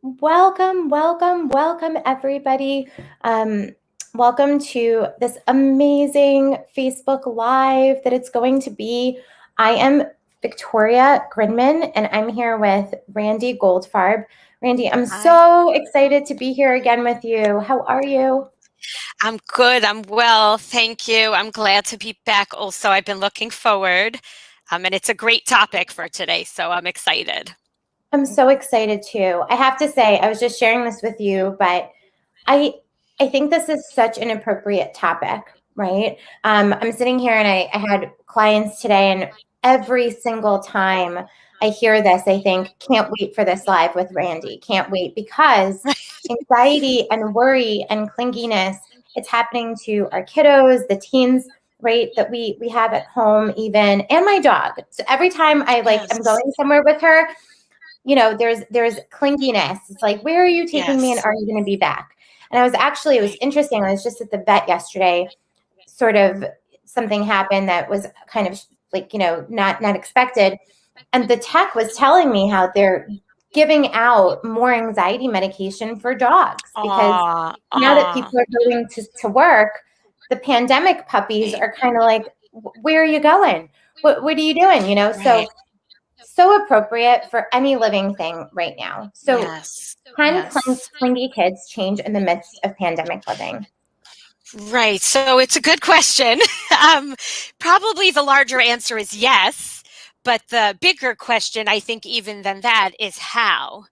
Welcome, welcome, welcome, everybody. Welcome to this amazing Facebook Live that it's going to be. I am Victoria Grinman, and I'm here with Randi Goldfarb. Randi, I'm so excited to be here again with you. How are you? I'm good. I'm well. Thank you. I'm glad to be back also. I've been looking forward, and it's a great topic for today, so I'm excited. I'm so excited too. I have to say, I was just sharing this with you, but I I think this is such an appropriate topic, right? I'm sitting here and I had clients today, and every single time I hear this, I think, can't wait for this live with Randi. Can't wait because anxiety and worry and clinginess, it's happening to our kiddos, the teens, right, that we have at home even, and my dog. So every time I'm Yes. going somewhere with her, there's clinginess. It's like, where are you taking me, and Yes. are you going to be back? And it was Right. interesting. I was just at the vet yesterday. Sort of something happened that was kind of not expected. And the tech was telling me how they're giving out more anxiety medication for dogs because Aw, now that aw. people are going to work, the pandemic puppies Right. are kind of like, where are you going? What are you doing? Right. So appropriate for any living thing right now. So Yes. can Yes. clingy kids change in the midst of pandemic living? Right. So it's a good question. um, Probably the larger answer is yes, but the bigger question, I think, even than that, is how.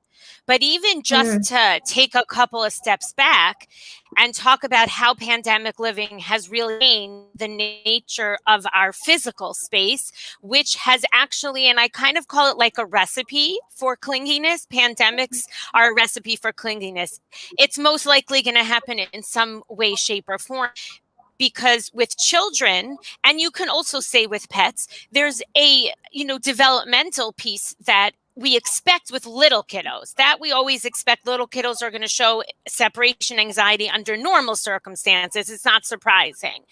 But even just Mm, to take a couple of steps back and talk about how pandemic living has really changed the nature of our physical space, which has actually, and I kind of call it like a recipe for clinginess. Pandemics are a recipe for clinginess. It's most likely going to happen in some way, shape, or form, because with children, and you can also say with pets, there's a developmental piece that we expect with little kiddos, that we always expect little kiddos are going to show separation anxiety under normal circumstances. It's not surprising.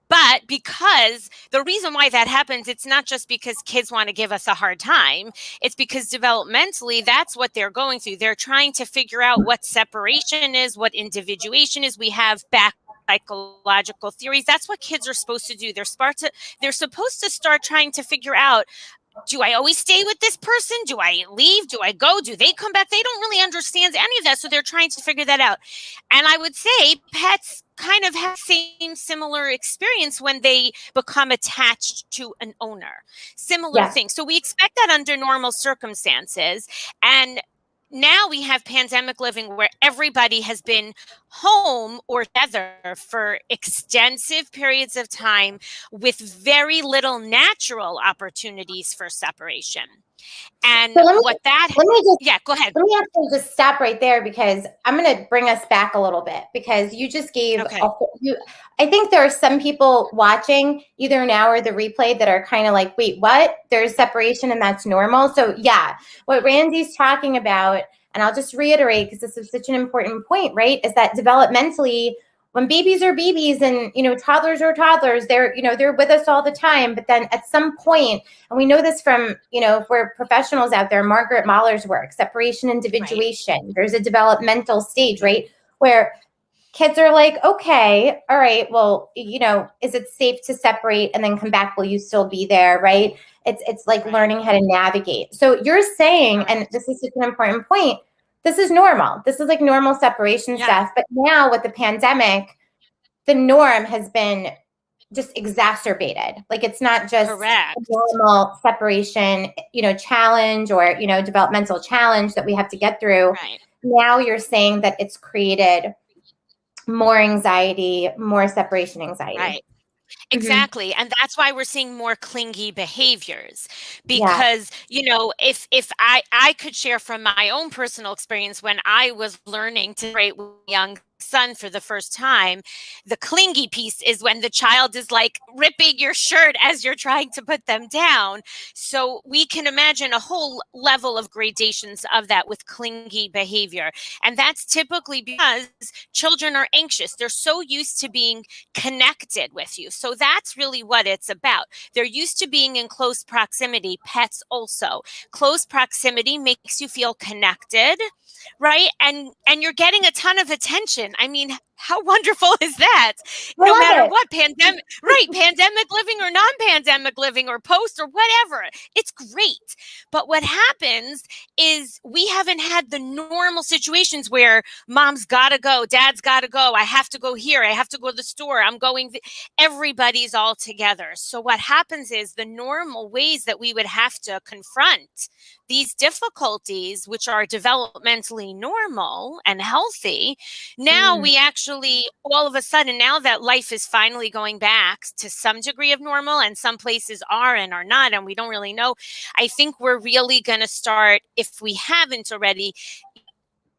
But because the reason why that happens, it's not just because kids want to give us a hard time. It's because developmentally, that's what they're going through. They're trying to figure out what separation is, what individuation is. We have back psychological theories. That's what kids are supposed to do. They're supposed to start trying to figure out, do I always stay with this person? Do I leave? Do I go? Do they come back? They don't really understand any of that. So they're trying to figure that out. And I would say pets kind of have the same similar experience when they become attached to an owner. Similar yes. thing. So we expect that under normal circumstances. And now we have pandemic living where everybody has been home or together for extensive periods of time with very little natural opportunities for separation. And So what that, let me just yeah, go ahead. let me actually just stop right there because I'm going to bring us back a little bit because you just gave Okay. I think there are some people watching either now or the replay that are kind of like, wait, what? There's separation and that's normal. So yeah, what Randy's talking about, and I'll just reiterate because this is such an important point, right? Is that developmentally, when babies are babies and toddlers are toddlers, they're with us all the time. But then at some point, and we know this from, if we're professionals out there, Margaret Mahler's work, separation, Right. individuation. There's a developmental stage, right? Where kids are like, okay, all right, well, is it safe to separate and then come back? Will you still be there, right? It's like Right. learning how to navigate. So you're saying, and Correct. this is such an important point, this is normal. This is like normal separation Yeah. stuff. But now with the pandemic, the norm has been just exacerbated. Like it's not just a Correct. normal separation, challenge or, developmental challenge that we have to get through. Right. Now you're saying that it's created more anxiety, more separation anxiety. Right. Mm-hmm. Exactly. And that's why we're seeing more clingy behaviors. Yeah. Because, if I could share from my own personal experience when I was learning to separate with a young son for the first time, the clingy piece is when the child is like ripping your shirt as you're trying to put them down. So we can imagine a whole level of gradations of that with clingy behavior. And that's typically because children are anxious. They're so used to being connected with you. So that's really what it's about. They're used to being in close proximity. Pets also. Close proximity makes you feel connected. right? And you're getting a ton of attention. I mean, how wonderful is that? I No love matter it. what, pandemic living or non-pandemic living or post or whatever, it's great. But what happens is we haven't had the normal situations where mom's gotta go, dad's gotta go, I have to go here, I have to go to the store, I'm going, everybody's all together. So what happens is the normal ways that we would have to confront these difficulties, which are developmentally normal and healthy, now we actually, all of a sudden, now that life is finally going back to some degree of normal, and some places are and are not, and we don't really know, I think we're really going to start, if we haven't already, I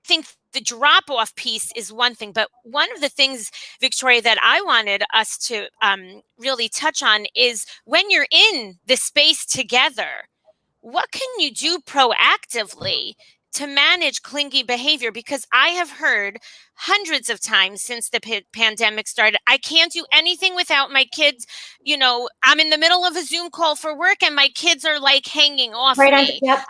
think the drop-off piece is one thing, but one of the things, Victoria, that I wanted us to really touch on is when you're in the space together, what can you do proactively to manage clingy behavior? Because I have heard hundreds of times since the pandemic started, I can't do anything without my kids. You know, I'm in the middle of a Zoom call for work and my kids are like hanging off Right on. me. Yep.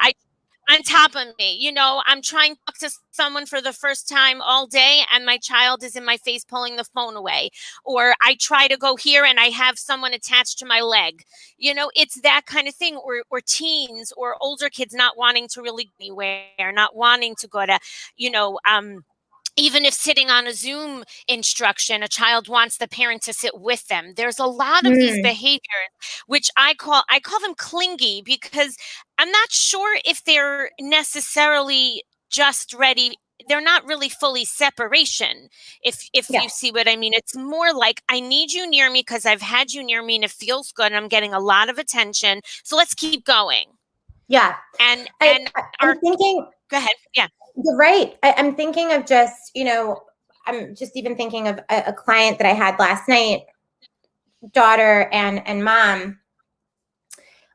On top of me, you know, I'm trying to talk to someone for the first time all day and my child is in my face pulling the phone away. Or I try to go here and I have someone attached to my leg. You know, it's that kind of thing. Or teens or older kids not wanting to really go anywhere, not wanting to go to, you know, even if sitting on a Zoom instruction, a child wants the parent to sit with them. There's a lot of these behaviors, which I call them clingy, because I'm not sure if they're necessarily just ready. They're not really fully separation. If Yeah. you see what I mean, it's more like I need you near me because I've had you near me and it feels good and I'm getting a lot of attention. So let's keep going. Yeah. And I'm thinking. Go ahead. Yeah. You're right. I'm thinking of just, I'm just even thinking of a client that I had last night, daughter and mom,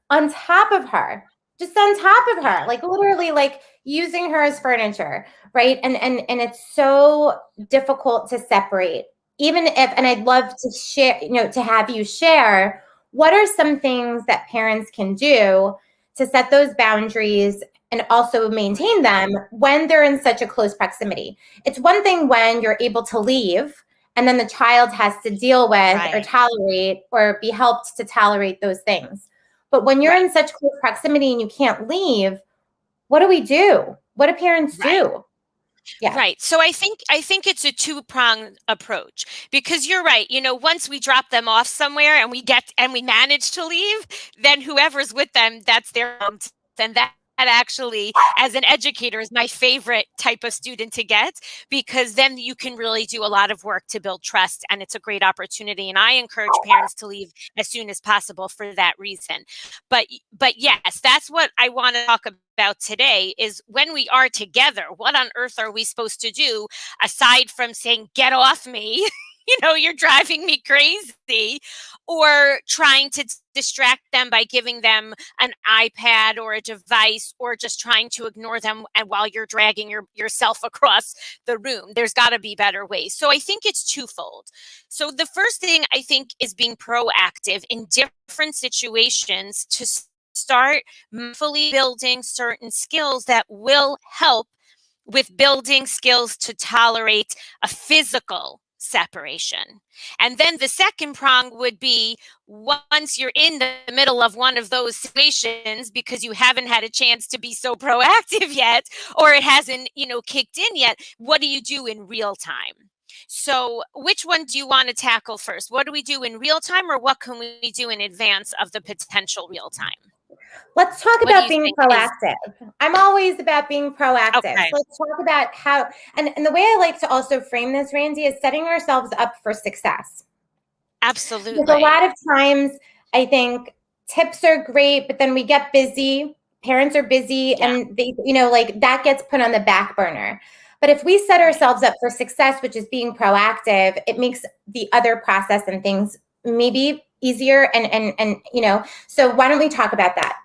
on top of her, just on top of her, like literally like using her as furniture, right? And it's so difficult to separate. Even if, and I'd love to share, to have you share, what are some things that parents can do to set those boundaries and also maintain them when they're in such a close proximity? It's one thing when you're able to leave and then the child has to deal with or tolerate or be helped to tolerate those things. But when you're in such close proximity and you can't leave, what do we do? What do parents do? Yeah. Right. So I think it's a two-pronged approach, because you're right. You know, once we drop them off somewhere and we manage to leave, then whoever's with them, that's their home. And that actually, as an educator, is my favorite type of student to get, because then you can really do a lot of work to build trust, and it's a great opportunity. And I encourage parents to leave as soon as possible for that reason. But yes, that's what I want to talk about today, is when we are together, what on earth are we supposed to do aside from saying, get off me? You know, you're driving me crazy, or trying to distract them by giving them an iPad or a device, or just trying to ignore them and while you're dragging yourself across the room. There's got to be better ways. So I think it's twofold. So the first thing I think is being proactive in different situations to start mindfully building certain skills that will help with building skills to tolerate a physical separation. And then the second prong would be, once you're in the middle of one of those situations because you haven't had a chance to be so proactive yet, or it hasn't, kicked in yet, what do you do in real time? So which one do you want to tackle first? What do we do in real time, or what can we do in advance of the potential real time? Let's talk about being proactive. I'm always about being proactive. Okay. So let's talk about how, and the way I like to also frame this, Randi, is setting ourselves up for success. Absolutely. Because a lot of times I think tips are great, but then we get busy, parents are busy, and they, like that gets put on the back burner. But if we set ourselves up for success, which is being proactive, it makes the other process and things maybe easier. And so why don't we talk about that?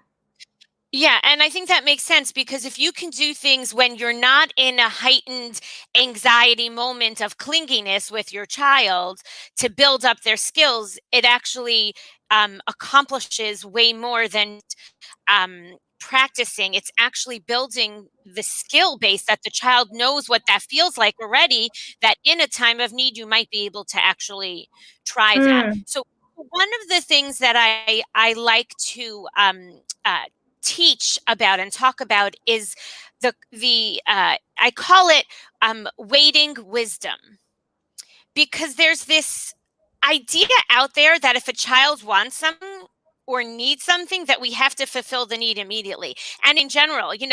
Yeah, and I think that makes sense, because if you can do things when you're not in a heightened anxiety moment of clinginess with your child to build up their skills, it actually accomplishes way more than practicing. It's actually building the skill base that the child knows what that feels like already, that in a time of need, you might be able to actually try that. So one of the things that I like to teach about and talk about is I call it waiting wisdom, because there's this idea out there that if a child wants something or needs something, that we have to fulfill the need immediately. And in general, you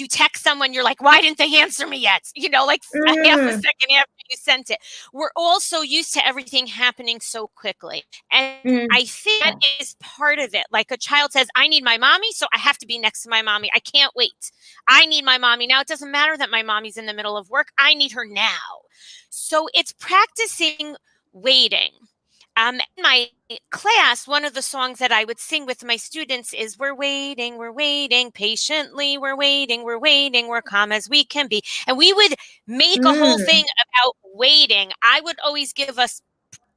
text someone, you're like, why didn't they answer me yet? Like a half a second after you sent it. We're all so used to everything happening so quickly. And I think that is part of it. Like a child says, I need my mommy, so I have to be next to my mommy. I can't wait. I need my mommy now. It doesn't matter that my mommy's in the middle of work. I need her now. So it's practicing waiting. In my class, one of the songs that I would sing with my students is, we're waiting, patiently, we're waiting, we're calm as we can be. And we would make a whole thing about waiting. I would always give us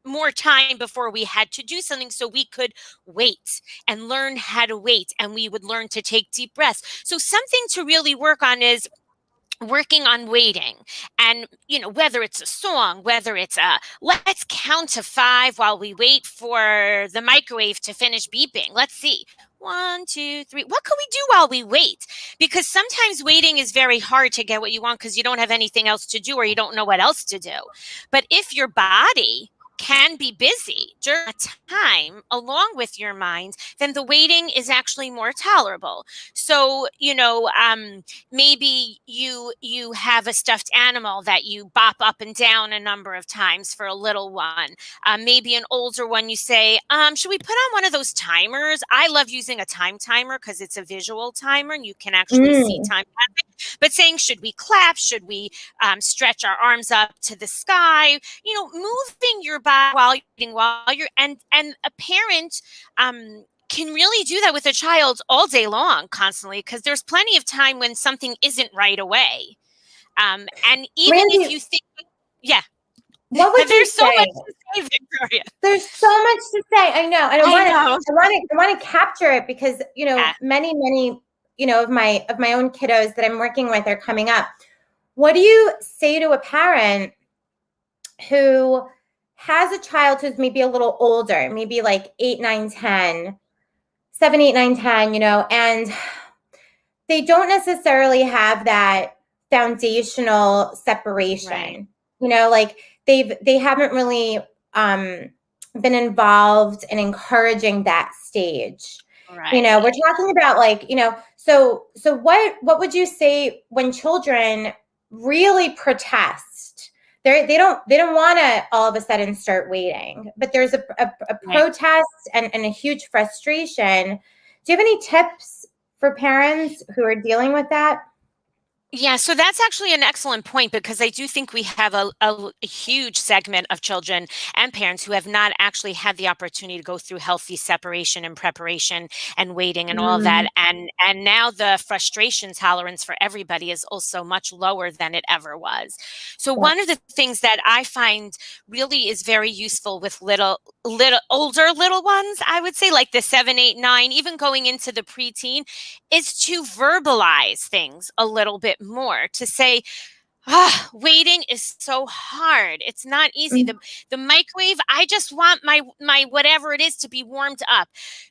more time before we had to do something so we could wait and learn how to wait. And we would learn to take deep breaths. So something to really work on is working on waiting. And, whether it's a song, whether it's let's count to 5 while we wait for the microwave to finish beeping. Let's see. 1, 2, 3. What can we do while we wait? Because sometimes waiting is very hard to get what you want because you don't have anything else to do or you don't know what else to do. But if your body can be busy during a time along with your mind, then the waiting is actually more tolerable. So, maybe you have a stuffed animal that you bop up and down a number of times for a little one. Maybe an older one, you say, should we put on one of those timers? I love using a time timer because it's a visual timer and you can actually see time passing. But saying, should we clap? Should we stretch our arms up to the sky? Moving your body while you're and a parent can really do that with a child all day long, constantly, because there's plenty of time when something isn't right away. And even Randi, if you think, what would you so say? much to say, Victoria. There's so much to say. I know, and I want to capture it because many of my own kiddos that I'm working with are coming up. What do you say to a parent who has a child who's maybe a little older, maybe like 8, 9, 10, 7, 8, 9, 10, and they don't necessarily have that foundational separation, right. Like they haven't really been involved in encouraging that stage. Right. We're talking about so what would you say when children really protest? They don't want to all of a sudden start waiting, but there's a protest and a huge frustration. Do you have any tips for parents who are dealing with that? Yeah, so that's actually an excellent point, because I do think we have a huge segment of children and parents who have not actually had the opportunity to go through healthy separation and preparation and waiting and all of that. And now the frustration tolerance for everybody is also much lower than it ever was. So one of the things that I find really is very useful with older little ones, I would say like the 7, 8, 9, even going into the preteen, is to verbalize things a little bit more, to say, waiting is so hard. It's not easy. The microwave, I just want my whatever it is to be warmed up.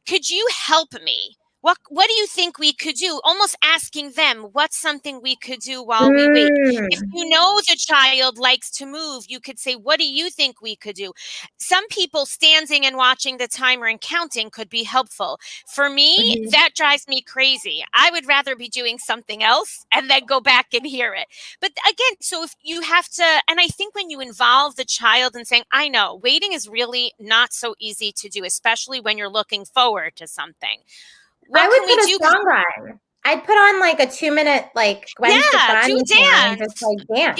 Could you help me? What do you think we could do? Almost asking them, what's something we could do while we wait? If you know the child likes to move, you could say, what do you think we could do? Some people standing and watching the timer and counting could be helpful. For me, that drives me crazy. I would rather be doing something else and then go back and hear it. But again, so if you have to, and I think when you involve the child in saying, I know waiting is really not so easy to do, especially when you're looking forward to something. I would put a song on. I'd put on like a 2-minute Gwen Stefani dance. Just dance.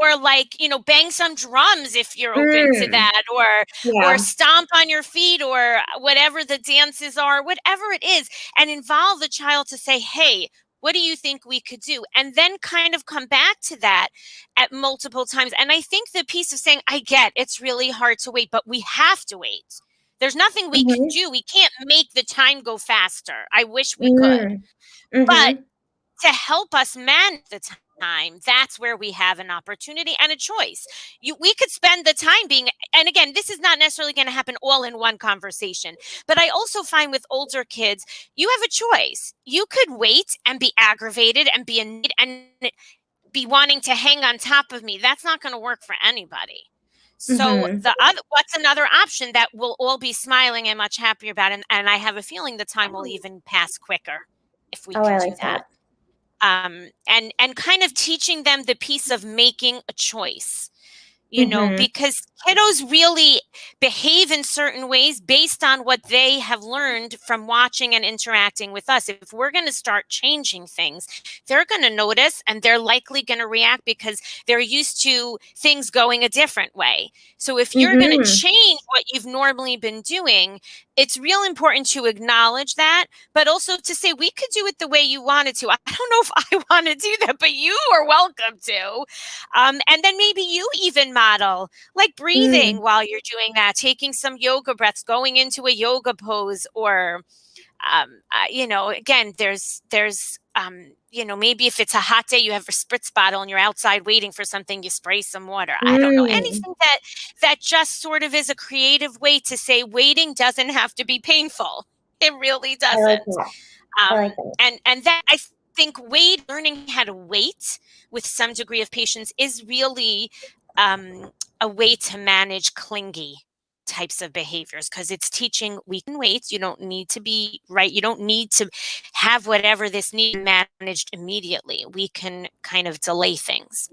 Or bang some drums if you're open to that, or stomp on your feet, or whatever the dances are, whatever it is, and involve the child to say, hey, what do you think we could do? And then kind of come back to that at multiple times. And I think the piece of saying, I get it's really hard to wait, but we have to wait. There's nothing we can Mhm. do. We can't make the time go faster. I wish we could. Mm. But Mhm. to help us manage the time, that's where we have an opportunity and a choice. We could spend the time being, and again, this is not necessarily going to happen all in one conversation, but I also find with older kids, you have a choice. You could wait and be aggravated and be and be wanting to hang on top of me. That's not going to work for anybody. So Mhm. what's another option that we'll all be smiling and much happier about? And I have a feeling the time will even pass quicker if we Oh, can I do like that. that. And kind of teaching them the piece of making a choice, Mhm. because kiddos really behave in certain ways based on what they have learned from watching and interacting with us. If we're going to start changing things, they're going to notice and they're likely going to react because they're used to things going a different way. So if you're going to Mhm. change what you've normally been doing, it's real important to acknowledge that, but also to say, we could do it the way you wanted to. I don't know if I want to do that, but you are welcome to. And then maybe you even model like breathing Mm. while you're doing that, taking some yoga breaths, going into a yoga pose, or again, maybe if it's a hot day, you have a spritz bottle and you're outside waiting for something, you spray some water. I don't know, Mm. anything that just sort of is a creative way to say waiting doesn't have to be painful. It really I like doesn't. that. I Um, like that. and that, I think, learning how to wait with some degree of patience is really um, a way to manage clingy types of behaviors, because it's teaching we can wait. You don't need to be right. You don't need to have whatever this need managed immediately. We can kind of delay things.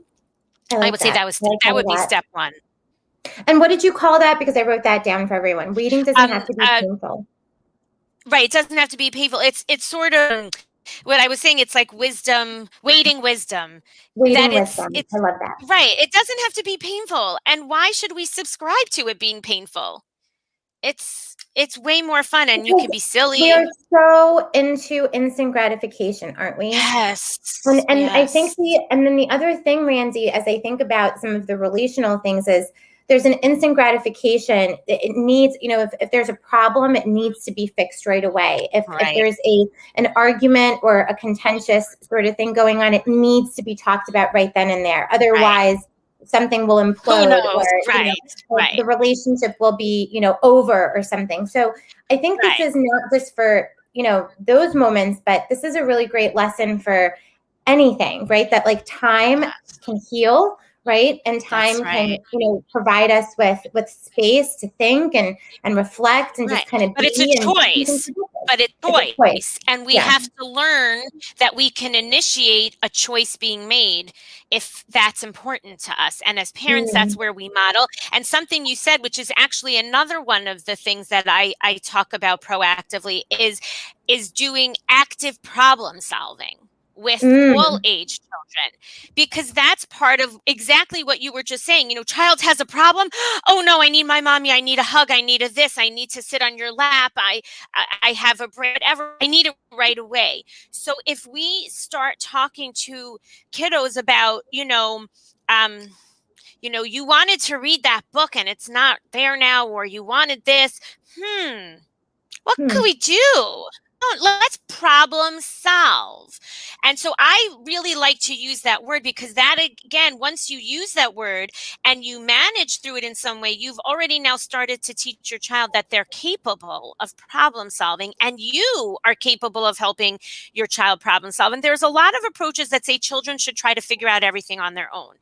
I I like would say that. I like that all would of be that. step one. And what did you call that? Because I wrote that down for everyone. Waiting doesn't Um, have to be uh, painful. right. It doesn't have to be painful. It's sort of what I was saying. It's like wisdom, waiting wisdom, that Waiting wisdom. it's I love that. right. It doesn't have to be painful. And why should we subscribe to it being painful? It's way more fun, and you can Because be we are silly. so into instant gratification, aren't we? Yes. And I think Yes. the other thing, Randy, as I think about some of the relational things, is there's an instant gratification. It needs, if there's a problem, it needs to be fixed right away. If Right. there's an argument or a contentious sort of thing going on, it needs to be talked about right then and there. Right. Otherwise, something will Who implode, or knows? Right. the Right. relationship will be over or something. So I think this Right. is not just for those moments, but this is a really great lesson for anything, right? That like time Yes. can heal, right? And That's time can, right. provide us with space to think and reflect and just Right. kind of But it's a be and do things choice. together. But it's It's a choice. choice. And we Yeah. have to learn that we can initiate a choice being made if that's important to us. And as parents, that's Mm. where we model. And something you said, which is actually another one of the things that I talk about proactively, is doing active problem solving with all Mm. age children, because that's part of exactly what you were just saying. Child has a problem. Oh no, I need my mommy. I need a hug. I need a this. I need to sit on your lap. I have a break, whatever. I need it right away. So if we start talking to kiddos about, you wanted to read that book and it's not there now, or you wanted this. What could Hmm. we do? Oh, let's problem solve. And so I really like to use that word, because that, again, once you use that word and you manage through it in some way, you've already now started to teach your child that they're capable of problem solving, and you are capable of helping your child problem solve. And there's a lot of approaches that say children should try to figure out everything on their own,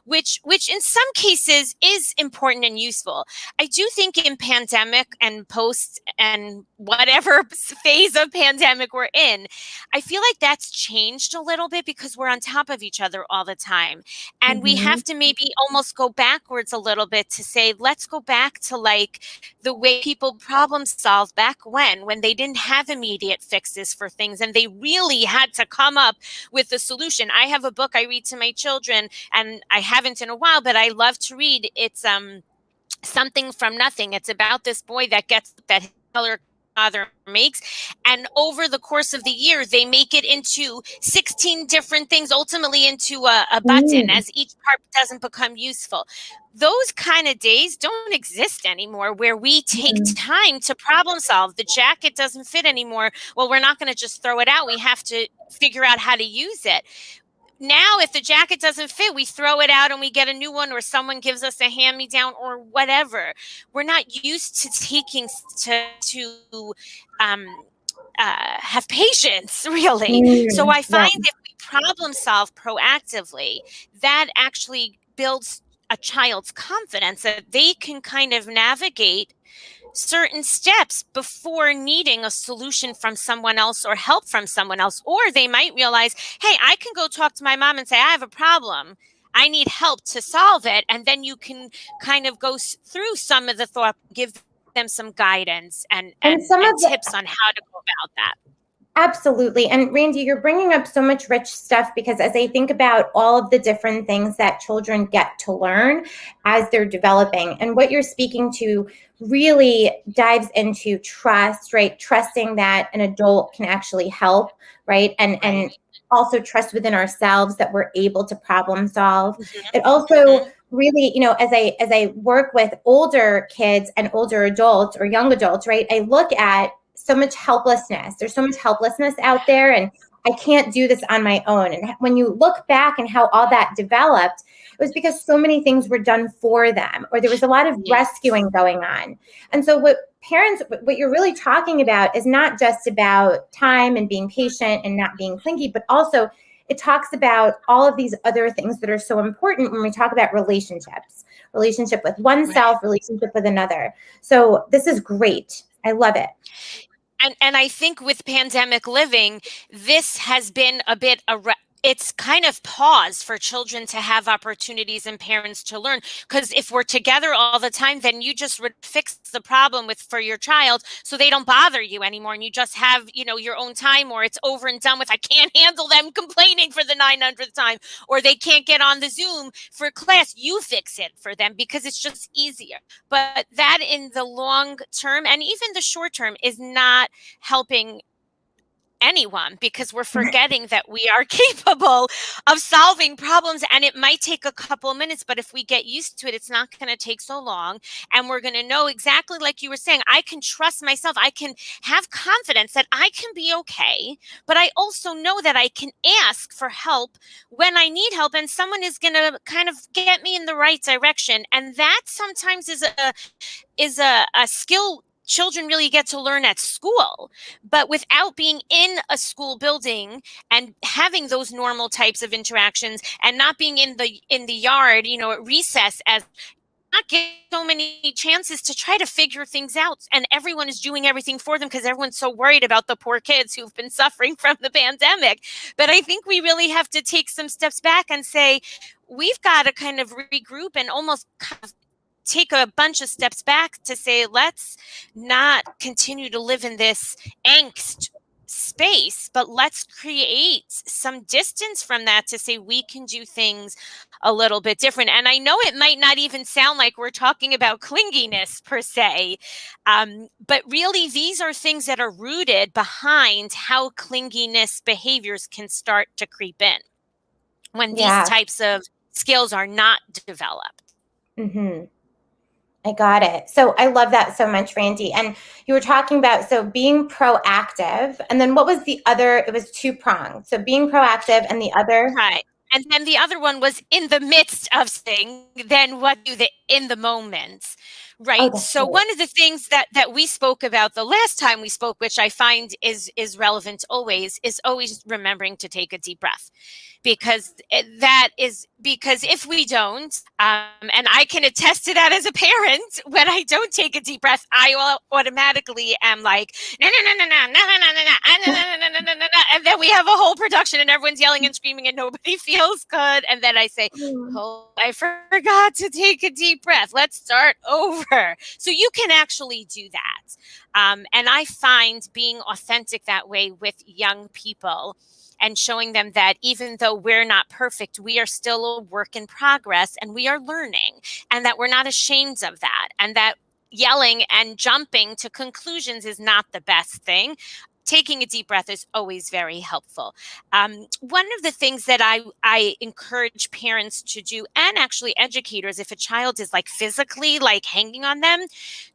which in some cases is important and useful. I do think in pandemic and post and whatever phase of pandemic we're in, I feel like that's changed a little bit, because we're on top of each other all the time. And we Mm-hmm. have to maybe almost go backwards a little bit to say, let's go back to like the way people problem solved back when they didn't have immediate fixes for things and they really had to come up with a solution. I have a book I read to my children, and I haven't in a while, but I love to read. It's Something from Nothing. It's about this boy that gets that color father makes. And over the course of the year, they make it into 16 different things, ultimately into a button, as each part doesn't become useful. Those kind of days don't exist anymore, where we take time to problem solve. The jacket doesn't fit anymore. Well, we're not going to just throw it out. We have to figure out how to use it. Now, if the jacket doesn't fit, we throw it out and we get a new one, or someone gives us a hand-me-down or whatever. We're not used to taking to have patience, really. So I find if we problem solve proactively, that actually builds a child's confidence that they can kind of navigate certain steps before needing a solution from someone else or help from someone else. Or they might realize, hey, I can go talk to my mom and say, I have a problem. I need help to solve it. And then you can kind of go through some of the thought, give them some guidance and tips on how to go about that. Absolutely. And Randi, you're bringing up so much rich stuff, because as I think about all of the different things that children get to learn as they're developing, and what you're speaking to really dives into trust, right? Trusting that an adult can actually help, right? And also trust within ourselves that we're able to problem solve. It also really, as I work with older kids and older adults or young adults, right? I look at so much helplessness. There's so much helplessness out there, and I can't do this on my own. And when you look back and how all that developed, it was because so many things were done for them, or there was a lot of rescuing going on. And so what you're really talking about is not just about time and being patient and not being clingy, but also it talks about all of these other things that are so important when we talk about relationships, relationship with oneself, relationship with another. So this is great. I love it. And I think with pandemic living, this has been a bit it's kind of pause for children to have opportunities and parents to learn. Because if we're together all the time, then you just fix the problem for your child, so they don't bother you anymore, and you just have your own time, or it's over and done with. I can't handle them complaining for the 900th time, or they can't get on the Zoom for class. You fix it for them because it's just easier. But that in the long term and even the short term is not helping anyone, because we're forgetting that we are capable of solving problems, and it might take a couple of minutes, but if we get used to it, it's not going to take so long, and we're going to know exactly, like you were saying, I can trust myself. I can have confidence that I can be okay, but I also know that I can ask for help when I need help, and someone is going to kind of get me in the right direction. And that sometimes is a skill children really get to learn at school, but without being in a school building and having those normal types of interactions, and not being in the yard, at recess, as not getting so many chances to try to figure things out, and everyone is doing everything for them because everyone's so worried about the poor kids who've been suffering from the pandemic. But I think we really have to take some steps back and say, we've got to kind of regroup and almost kind of take a bunch of steps back to say, let's not continue to live in this angst space, but let's create some distance from that to say we can do things a little bit different. And I know it might not even sound like we're talking about clinginess per se, but really these are things that are rooted behind how clinginess behaviors can start to creep in when these types of skills are not developed. I got it. So I love that so much, Randi. And you were talking about, so being proactive, and then what was the other? It was two-pronged. So being proactive, and the other? Right. And then the other one was in the midst of things, then what do in the moment, right? So one of the things that we spoke about the last time we spoke, which I find is relevant always, is always remembering to take a deep breath. Because if we don't, and I can attest to that as a parent, when I don't take a deep breath, I automatically am like, no, and then we have a whole production and everyone's yelling and screaming and nobody feels good. And then I say, oh, I forgot to take a deep breath. Let's start over. So you can actually do that. And I find being authentic that way with young people and showing them that even though we're not perfect, we are still a work in progress and we are learning, and that we're not ashamed of that, and that yelling and jumping to conclusions is not the best thing. Taking a deep breath is always very helpful. One of the things that I encourage parents to do, and actually educators, if a child is like physically like hanging on them,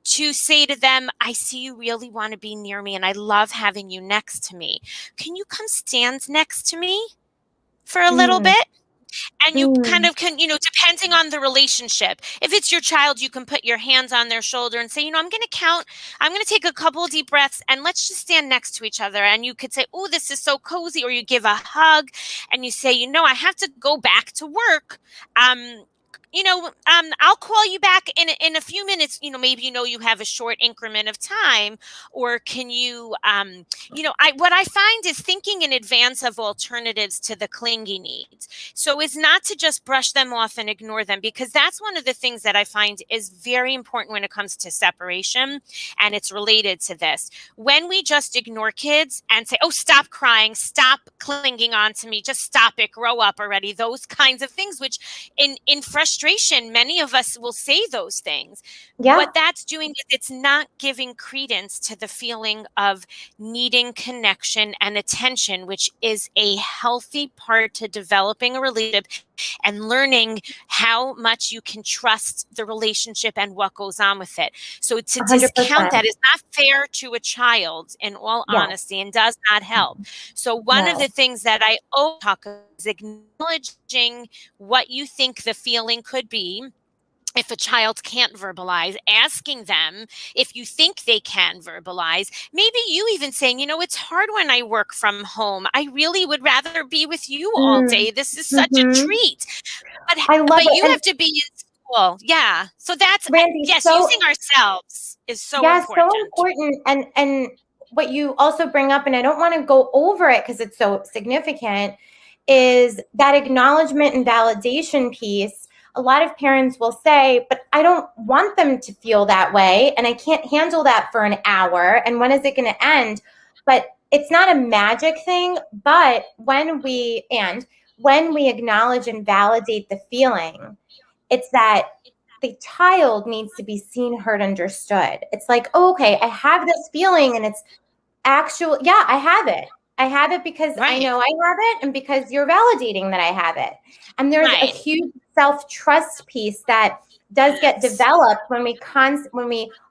to say to them, I see you really want to be near me and I love having you next to me. Can you come stand next to me for a little Mm, bit? And you kind mm. of can, depending on the relationship, if it's your child, you can put your hands on their shoulder and say, I'm going to count, I'm going to take a couple of deep breaths and let's just stand next to each other. And you could say, oh, this is so cozy. Or you give a hug and you say, I have to go back to work. I'll call you back in a few minutes. Maybe you have a short increment of time, or can you, what I find is thinking in advance of alternatives to the clingy needs. So it's not to just brush them off and ignore them, because that's one of the things that I find is very important when it comes to separation, and it's related to this. When we just ignore kids and say, oh, stop crying, stop clinging on to me, just stop it, grow up already, those kinds of things, which in frustration, many of us will say those things. Yeah, What that's doing is it's not giving credence to the feeling of needing connection and attention, which is a healthy part to developing a relationship and learning how much you can trust the relationship and what goes on with it. So to discount 100%. that is not fair to a child, in all Yeah. honesty, and does not help. So one of No. the things that I always talk about is acknowledging what you think the feeling could be. If a child can't verbalize, asking them if you think they can verbalize. Maybe you even saying, it's hard when I work from home. I really would rather be with you all Mm. day. This is such a Hmm. treat. But I love but it. you And have to be in school. Yeah. So that's, Randy, yes, using ourselves is so yeah, so important. important. And what you also bring up, and I don't want to go over it because it's so significant, is that acknowledgement and validation piece. A lot of parents will say, but I don't want them to feel that way, and I can't handle that for an hour. And when is it going to end? But it's not a magic thing. But when we acknowledge and validate the feeling, it's that the child needs to be seen, heard, understood. It's like, oh, okay, I have this feeling and it's actual. Yeah, I have it. I have it because I Right. know I have it and because you're validating that I have it. And there's a Right. huge self-trust piece that does get Yes. developed when we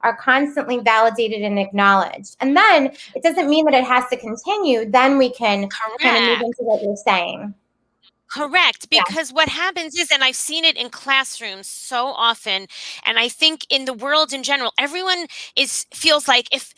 are constantly validated and acknowledged. And then it doesn't mean that it has to continue. Then we can kind of move Correct. into what you're saying. Correct. Yeah. Because what happens is, and I've seen it in classrooms so often, and I think in the world in general, everyone feels like, if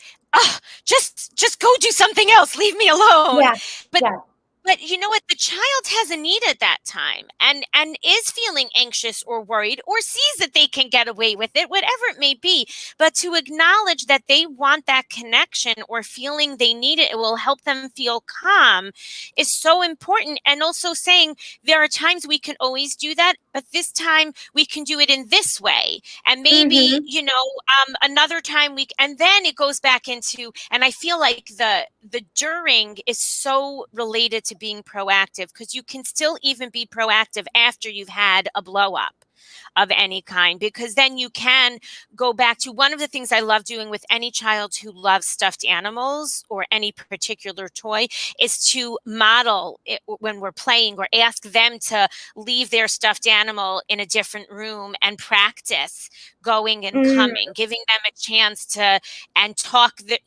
just go do something else, leave me alone. Yeah. But Yeah. But you know what? The child has a need at that time, and is feeling anxious or worried, or sees that they can get away with it, whatever it may be. But to acknowledge that they want that connection or feeling they need it, it will help them feel calm, is so important. And also saying there are times we can always do that, but this time we can do it in this way. And maybe, Mm-hmm. another time and then it goes back into, and I feel like the during is so related to being proactive, because you can still even be proactive after you've had a blow up of any kind, because then you can go back to one of the things I love doing with any child who loves stuffed animals or any particular toy is to model it when we're playing, or ask them to leave their stuffed animal in a different room and practice going and Mm, coming, giving them a chance to and talk to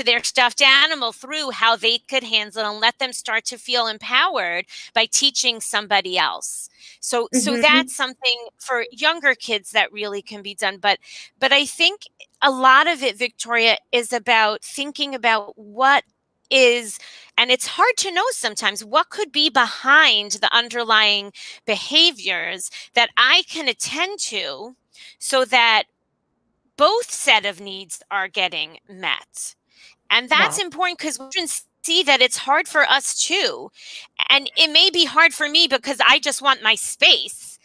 their stuffed animal through how they could handle it, and let them start to feel empowered by teaching somebody else. So mm-hmm. that's something for younger kids that really can be done. But I think a lot of it, Victoria, is about thinking about what is, and it's hard to know sometimes, what could be behind the underlying behaviors that I can attend to, so that both set of needs are getting met. And that's Wow. important, because we can see that it's hard for us too. And it may be hard for me because I just want my space.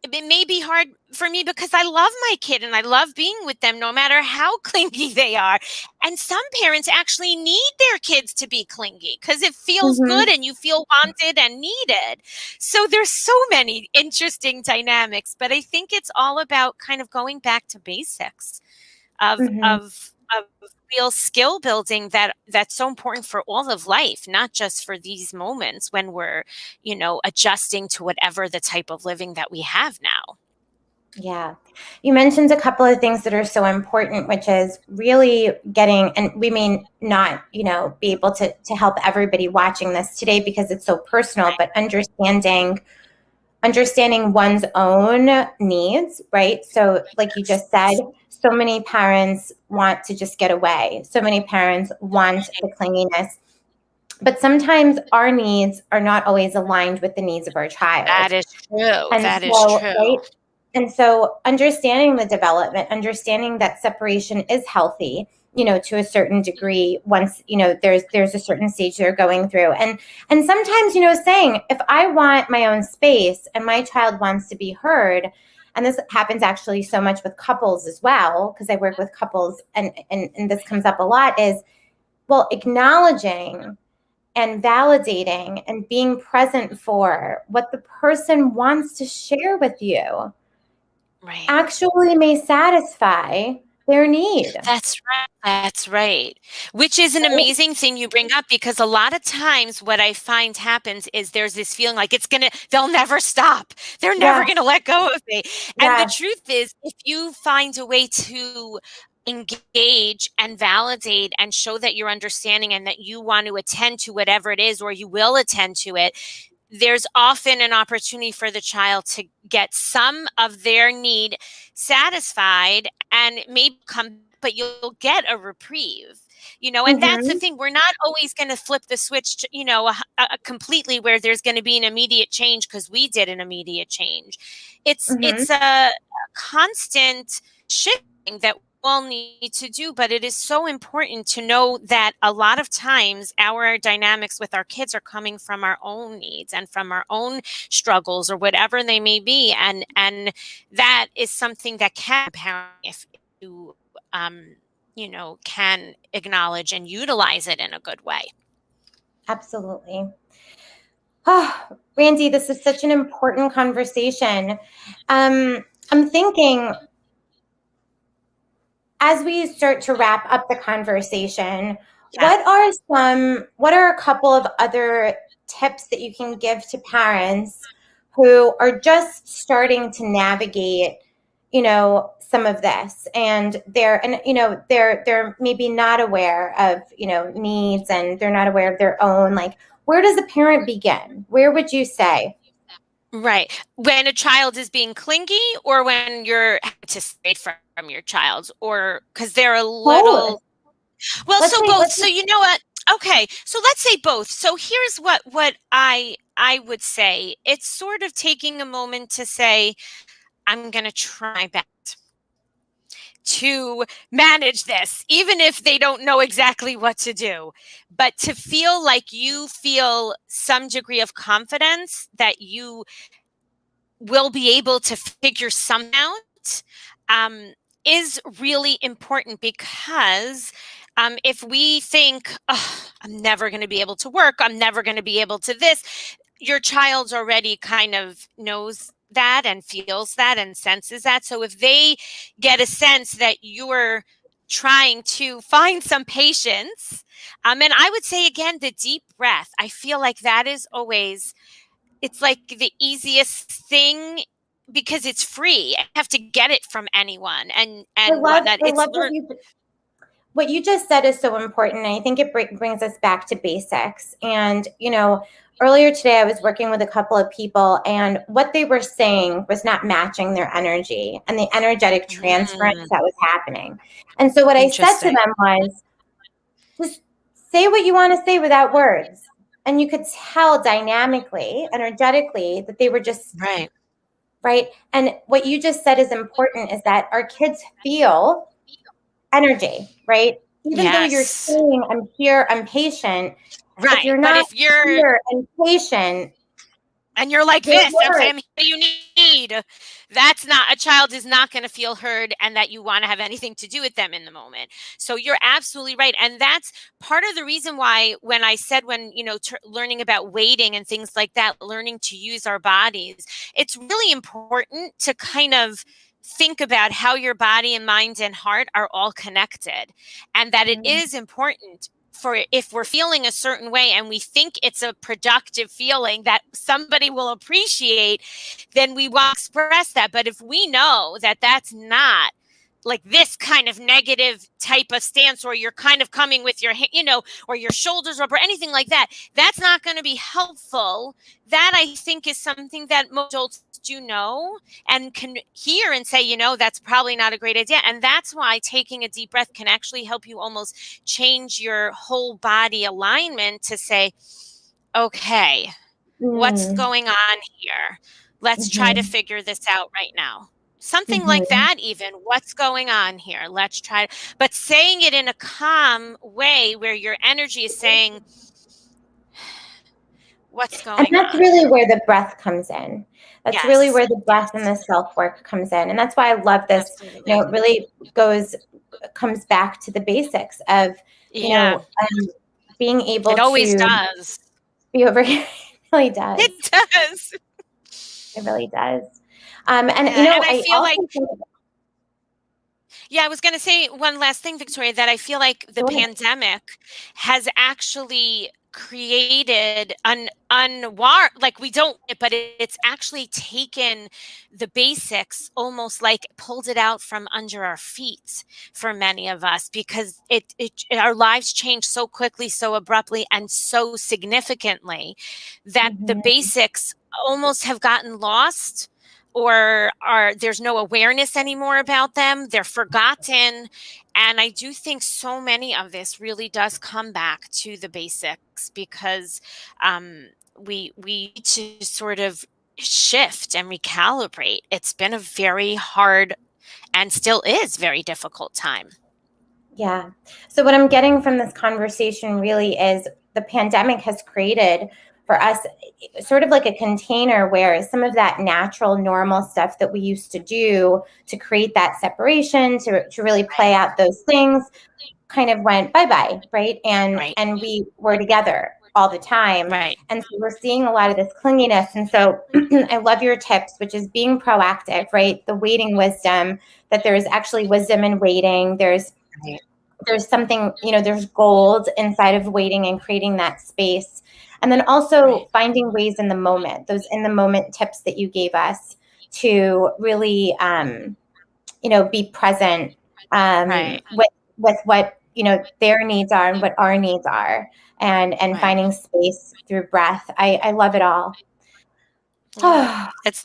it may be hard for me because I love my kid and I love being with them no matter how clingy they are. And some parents actually need their kids to be clingy because it feels good and you feel wanted and needed. So there's so many interesting dynamics, but I think it's all about kind of going back to basics of real skill building that's so important for all of life, not just for these moments when we're, adjusting to whatever the type of living that we have now. Yeah. You mentioned a couple of things that are so important, which is really getting, and we may not, be able to help everybody watching this today because it's so personal, but understanding one's own needs, right? So like you just said, so many parents want to just get away. So many parents want the clinginess. But sometimes our needs are not always aligned with the needs of our child. That is true. That is true. Right? And so understanding the development, understanding that separation is healthy, to a certain degree once, there's a certain stage they're going through. And sometimes, saying, if I want my own space and my child wants to be heard, and this happens actually so much with couples as well, because I work with couples and this comes up a lot, is, well, acknowledging and validating and being present for what the person wants to share with you actually may satisfy their need. That's right. That's right. Which is an amazing thing you bring up, because a lot of times what I find happens is there's this feeling like they'll never stop. They're never going to let go of me. And the truth is, if you find a way to engage and validate and show that you're understanding and that you want to attend to whatever it is, or you will attend to it, there's often an opportunity for the child to get some of their need satisfied and maybe but you'll get a reprieve, and that's the thing. We're not always going to flip the switch, completely where there's going to be an immediate change because we did an immediate change. It's a constant shifting that all need to do, but it is so important to know that a lot of times our dynamics with our kids are coming from our own needs and from our own struggles or whatever they may be, and that is something that can happen if you can acknowledge and utilize it in a good way. Absolutely. Oh, Randi, this is such an important conversation. I'm thinking, as we start to wrap up the conversation, what are a couple of other tips that you can give to parents who are just starting to navigate, some of this, and they're maybe not aware of, needs, and they're not aware of their own, like, where does a parent begin? Where would you say? Right. When a child is being clingy, or when you're to separate from your child, or because they're a little, both. So you know what? Okay. So let's say both. So here's what I would say. It's sort of taking a moment to say, I'm going to try my best to manage this, even if they don't know exactly what to do, but to feel like you feel some degree of confidence that you will be able to figure something out, is really important, because if we think, I'm never going to be able to work, I'm never going to be able to this, your child already kind of knows that and feels that and senses that. So if they get a sense that you're trying to find some patience, and I would say again, the deep breath, I feel like that is always, it's like the easiest thing because it's free. I have to get it from anyone. And what you just said is so important. And I think it brings us back to basics. And, earlier today, I was working with a couple of people, and what they were saying was not matching their energy and the energetic transference that was happening. And so what I said to them was, just say what you want to say without words. And you could tell dynamically, energetically, that they were just right. And what you just said is important, is that our kids feel energy, right? Even though you're saying, I'm here, I'm patient, right? If you're not here and patient, and you're like this, okay, you need need. That's not, a child is not going to feel heard and that you want to have anything to do with them in the moment. So you're absolutely right. And that's part of the reason why when I said, when, learning about waiting and things like that, learning to use our bodies, it's really important to kind of think about how your body and mind and heart are all connected, and that it is important for, if we're feeling a certain way and we think it's a productive feeling that somebody will appreciate, then we will express that. But if we know that that's not like this kind of negative type of stance, or you're kind of coming with your, or your shoulders up or anything like that, that's not going to be helpful. That, I think, is something that most adults do know and can hear and say, that's probably not a great idea. And that's why taking a deep breath can actually help you almost change your whole body alignment to say, okay, what's going on here? Let's try to figure this out right now. Something like that, even. What's going on here? Let's try. But saying it in a calm way where your energy is saying, what's going on? And that's really where the breath comes in. That's really where the breath and the self-work comes in. And that's why I love this. Absolutely. It really comes back to the basics of, being able to. It always does. Be over here. It really does. It does. It really does. And I feel like, I was going to say one last thing, Victoria, that I feel like the pandemic has actually created but it's actually taken the basics, almost like pulled it out from under our feet for many of us, because our lives change so quickly, so abruptly, and so significantly that the basics almost have gotten lost, or there's no awareness anymore about them. They're forgotten. And I do think so many of this really does come back to the basics, because we need to sort of shift and recalibrate. It's been a very hard, and still is very difficult, time. Yeah. So what I'm getting from this conversation really is the pandemic has created for us sort of like a container where some of that natural, normal stuff that we used to do to create that separation, to really play out those things, kind of went bye-bye, right? And we were together all the time. Right. And so we're seeing a lot of this clinginess. And so I love your tips, which is being proactive, right? The waiting wisdom, that there's actually wisdom in waiting. There's something, there's gold inside of waiting and creating that space. And then also finding ways in the moment, those in the moment tips that you gave us to really, be present with what, their needs are and what our needs are, and finding space through breath. I love it all. It's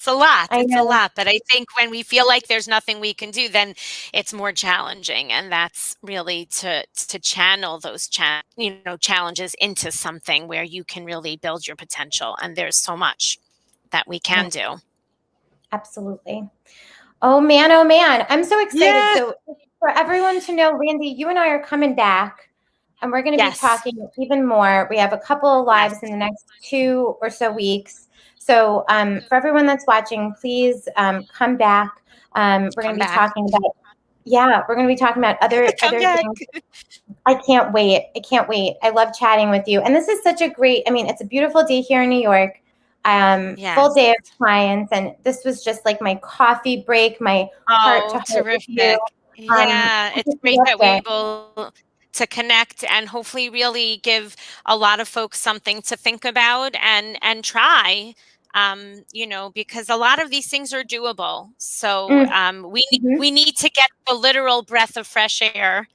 a lot. It's a lot. But I think when we feel like there's nothing we can do, then it's more challenging. And that's really to channel those challenges into something where you can really build your potential. And there's so much that we can do. Absolutely. Oh man, I'm so excited. Yeah. So for everyone to know, Randi, you and I are coming back, and we're going to be talking even more. We have a couple of lives in the next 2 or so weeks. So for everyone that's watching, please come back. We're going to be talking about, we're going to be talking about other things. I can't wait. I love chatting with you. And this is such a great, it's a beautiful day here in New York. Full day of clients, and this was just like my coffee break, my heart to heart. Terrific. It's great that we're able to connect and hopefully really give a lot of folks something to think about and try, because a lot of these things are doable. So we need to get the literal breath of fresh air.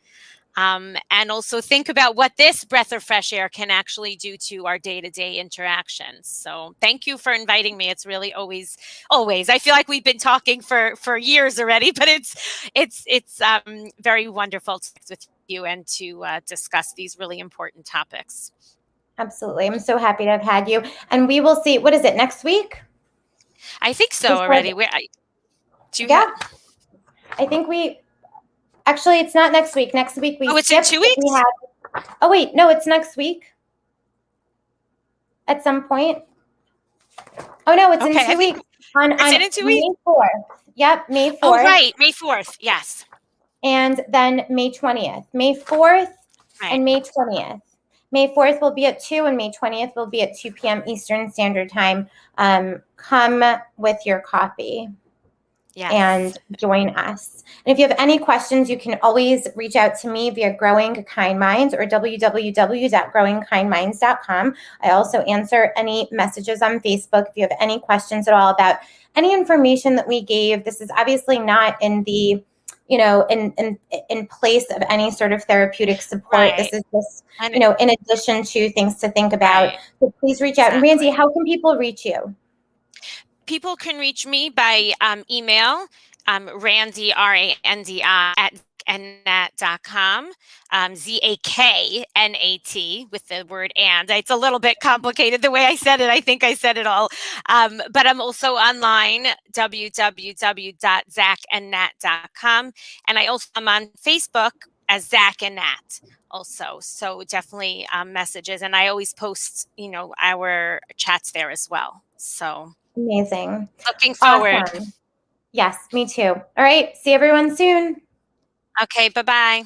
And also think about what this breath of fresh air can actually do to our day-to-day interactions. So thank you for inviting me. It's really always, I feel like we've been talking for years already, but it's very wonderful to talk with you and to discuss these really important topics. Absolutely. I'm so happy to have had you. And we will see, what is it, next week? I think so already. I think actually, it's not next week. Next week it's in 2 weeks? Oh, wait. No, it's next week at some point. Oh no, it's Okay, in 2 weeks. On is it in 2 weeks? May 4th. Yep, May 4th. Oh, right, May 4th. Yes. And then May 20th. May 4th Right. and May 20th. May 4th will be at 2 and May 20th will be at 2 p.m. Eastern Standard Time. Come with your copy. Yes. And join us. And if you have any questions, you can always reach out to me via Growing Kind Minds or www.growingkindminds.com. I also answer any messages on Facebook if you have any questions at all about any information that we gave. This is obviously not in the in place of any sort of therapeutic support. Right. This is just, in addition to things to think about. Right. So please reach out. And Randi, how can people reach you? People can reach me by email, Randi, R-A-N-D-I, at zaknat.com, Z-A-K-N-A-T with the word and. It's a little bit complicated the way I said it. I think I said it all. But I'm also online, www.zakandnat.com. And I also am on Facebook as Zak and Nat also. So definitely messages. And I always post, our chats there as well. So amazing. Looking forward. Awesome. Yes, me too. All right. See everyone soon. Okay. Bye-bye.